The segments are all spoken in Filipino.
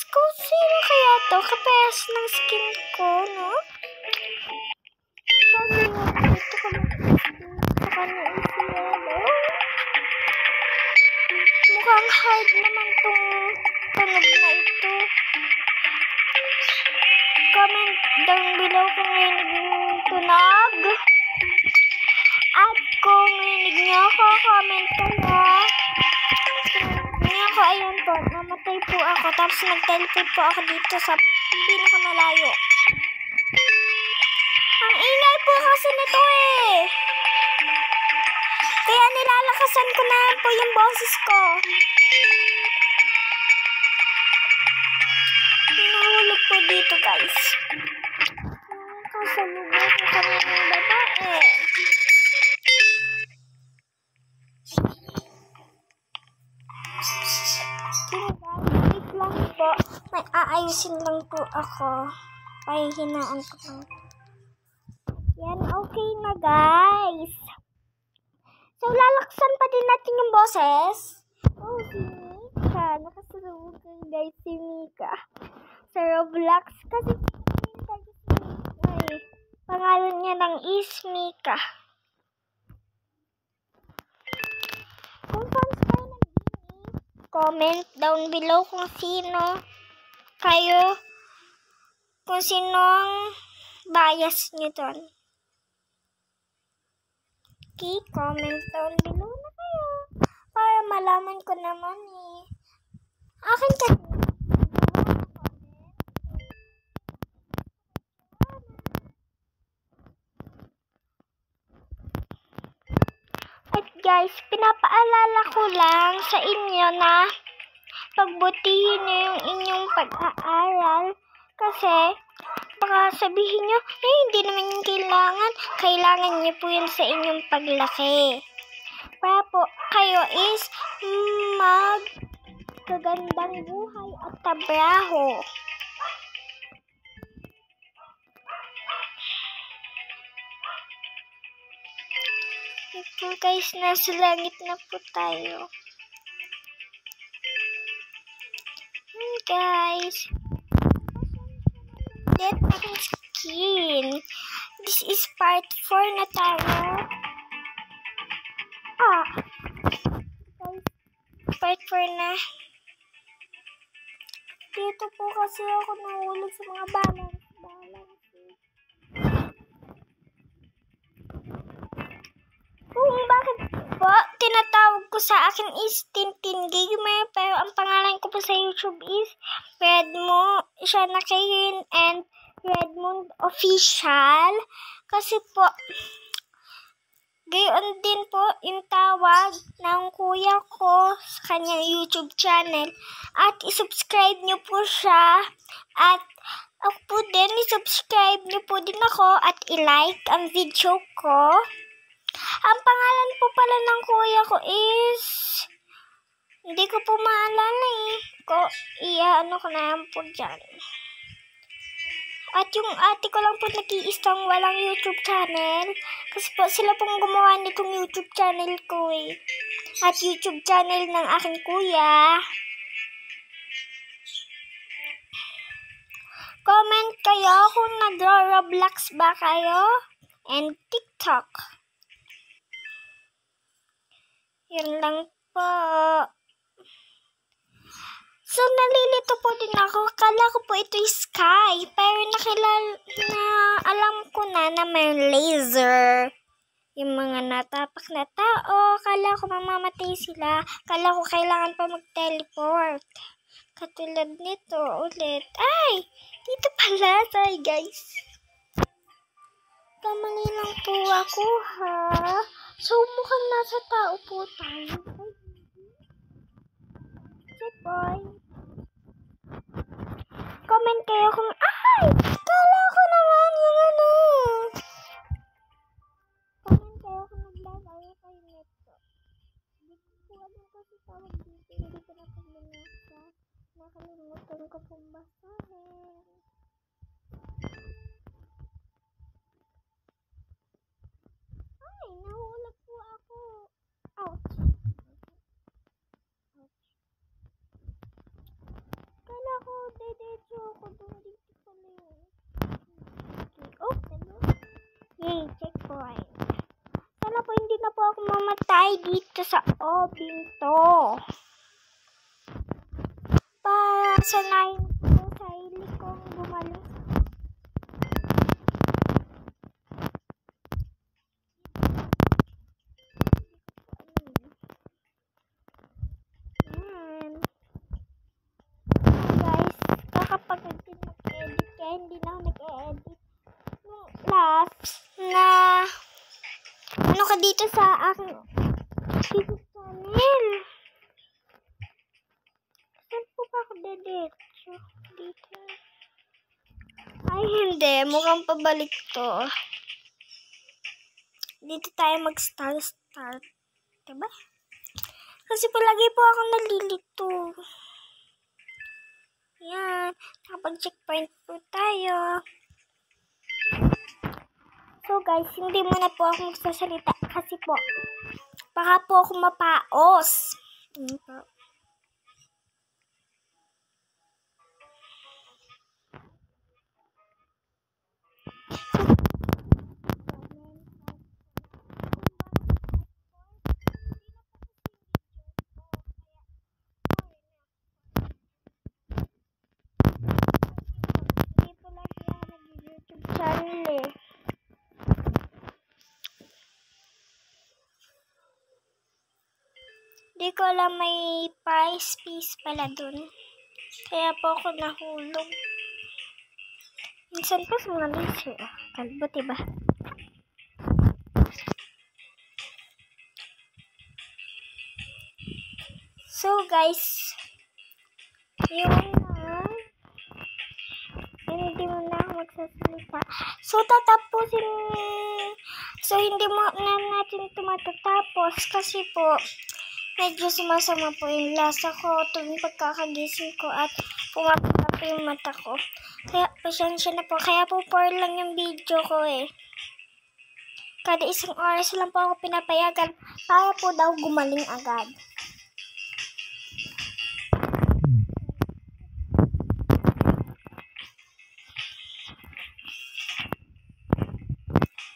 Kung sino kaya to? Kapayas ng skin ko, no? Kasi ito ka sa kanya is yellow. Mukhang hard naman tong tunog na ito. Comment down below kung rinig yung tunog. At kung rinig niyo ako, comment kayo. Ngayon ko, ayan po, namatay po ako. Tapos nag-teleport po ako dito sa pinakamalayo. Ang ingay po kasi nito eh. Kaya nilalakasan ko na po yung boses ko. Hinahulog po dito guys. Kasalubong ko kami ng babae. Wait lang po. May aayusin lang po ako. Pahihinaan ko lang. Yan, okay na guys. So, lalaksan pa din natin yung boses. Oh, si Mika. Nakasalubong ko guys si Mika. Sa Roblox. Kasi pangalan niya ng is Mika. Kung fans kayo ng comment down below kung sino kayo. Kung sinong bias nyo doon. Okay, comment down below na kayo. Para malaman ko naman eh. Akin kasi. At guys, pinapaalala ko lang sa inyo na pagbutihin nyo yung inyong pag-aaral. Kasi, baka sabihin nyo, hindi naman yung kailangan. Kailangan nyo po yun sa inyong paglaki. Para po kayo is magkagandang buhay at trabaho. Ito guys, nasa langit na po tayo. Guys, get aking skin. This is part 4 na tayo. Part 4 na. Dito po kasi ako nahulog sa mga balance. Kung bakit po tinatawag ko sa akin is Tintin Gamer, pero ang pangalan ko po sa YouTube is Redmoon Shanakin and Redmoon Official. Kasi po, gayon din po yung tawag ng kuya ko sa kanyang YouTube channel. At isubscribe nyo po siya. At ako po din, isubscribe nyo po din ako at i-like ang video ko. Ang pangalan po pala ng kuya ko is, hindi ko po maalala eh. Ano ko na yan po dyan. At yung ate ko lang po nag-iistang walang YouTube channel. Kasi po sila pong gumawa nitong YouTube channel ko eh. At YouTube channel ng aking kuya. Comment kayo kung nag-Roblox ba kayo. And TikTok. Yan lang po. So, nalilito po din ako. Kala ko po ito is sky. Pero alam ko na may laser. Yung mga natapak na tao. Kala ko mamamatay sila. Kala ko kailangan pa mag-teleport. Katulad nito ulit. Ay! Dito pala. Sorry guys. Kamali lang po ako ha. So, mukhang nasa tao po tayo. Checkpoint. Comment kayo kung, ay! Kala ko naman yung ano. Comment kayo kung naglalayo kayo nito. Hindi ko alam kasi tawag dito. Hindi ko na pagbinasa. Nakalimutan ko pong basahin. Ay! Nahulog po ako. Ouch. Dito ako doon. Dito pala yun. Oh, hello. Yay, checkpoint. Sana po hindi na po ako mamatay dito sa obing to. Para sanayin ko sa sarili kong gumaling. Guys, kakapagod din mag-edit kaya hindi na ako nag-edit. Nung last na ano ka dito sa aking YouTube channel. Saan po ba ako dedetso? Dito. Ay, hindi. Mukhang pabalik to. Dito tayo mag-start. Diba? Kasi palagi po ako nalilito. Yan. Nakapag-checkpoint po tayo. So guys, hindi muna po ako magsasalita kasi po baka po ako mapaos. Hindi po lagi ako nag-YouTube channel eh. Di ko alam may prize piece pala dun. Kaya po ako nahulog. Minsan pa sa mga laser. Kalbo, diba? So guys, yun na. Hindi mo na ako magsasalita. So tatapusin. So hindi mo na natin ito matatapos kasi po medyo sumasama po yung lasa ko tuwing pagkakagising ko at pumapala po yung mata ko. Kaya pasensya na po. Kaya po 4 lang yung video ko eh. Kada isang oras lang po ako pinapayagan para po daw gumaling agad.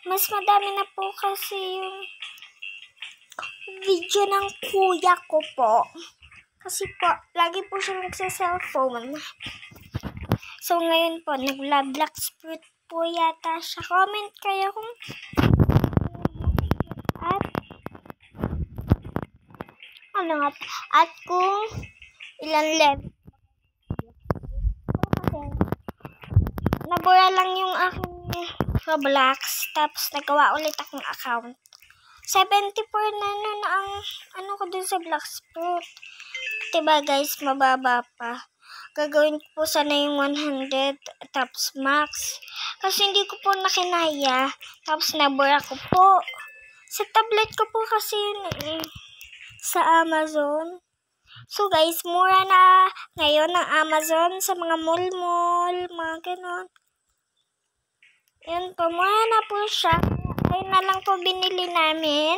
Mas madami na po kasi yung video ng kuya ko po. Kasi po, lagi po siya nagsa-cellphone. So, ngayon po, nag-Black Fruit po yata siya. Comment kayo kung at kung ilan level. So, kasi nabura lang yung aking Roblox. Tapos, nagawa ulit akong account. 74 na nun ang ano ko dun sa Black Fruit. Diba guys, mababa pa. Gagawin ko po sana yung 100 tapos max. Kasi hindi ko po nakinaya. Tapos nabura ko po. Sa tablet ko po kasi yun eh. Sa Amazon. So guys, mura na ngayon ang Amazon sa mga mall-mall, mga ganon. Yun po, mura na po siya. Ayun na lang po binili namin.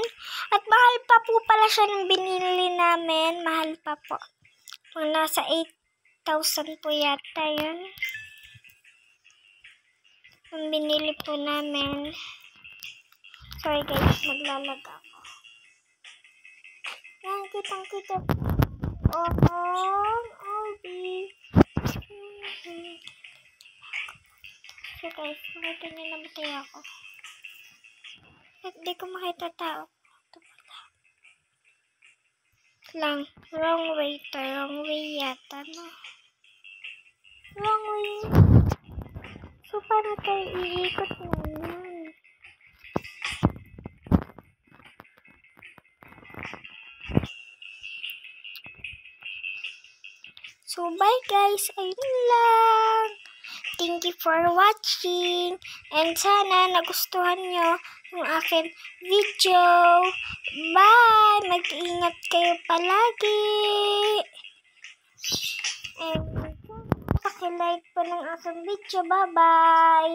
At mahal pa po pala siya ng binili namin. Mahal pa po. Nasa 8,000 po yata yun. Ang binili po namin. Sorry guys, maglalag ako. Yan, kitang-kita. Obi. So guys, makita niyo namatay ako. Hindi ko makita tao. Lang. Wrong way to. Wrong way yata, no? Wrong way. So, paano tayo iikot ngayon? So, bye guys. Ayun lang. Thank you for watching. And sana nagustuhan nyo yung aking video. Bye! Mag-ingat kayo palagi. And paki-like po ng aking video. Bye-bye!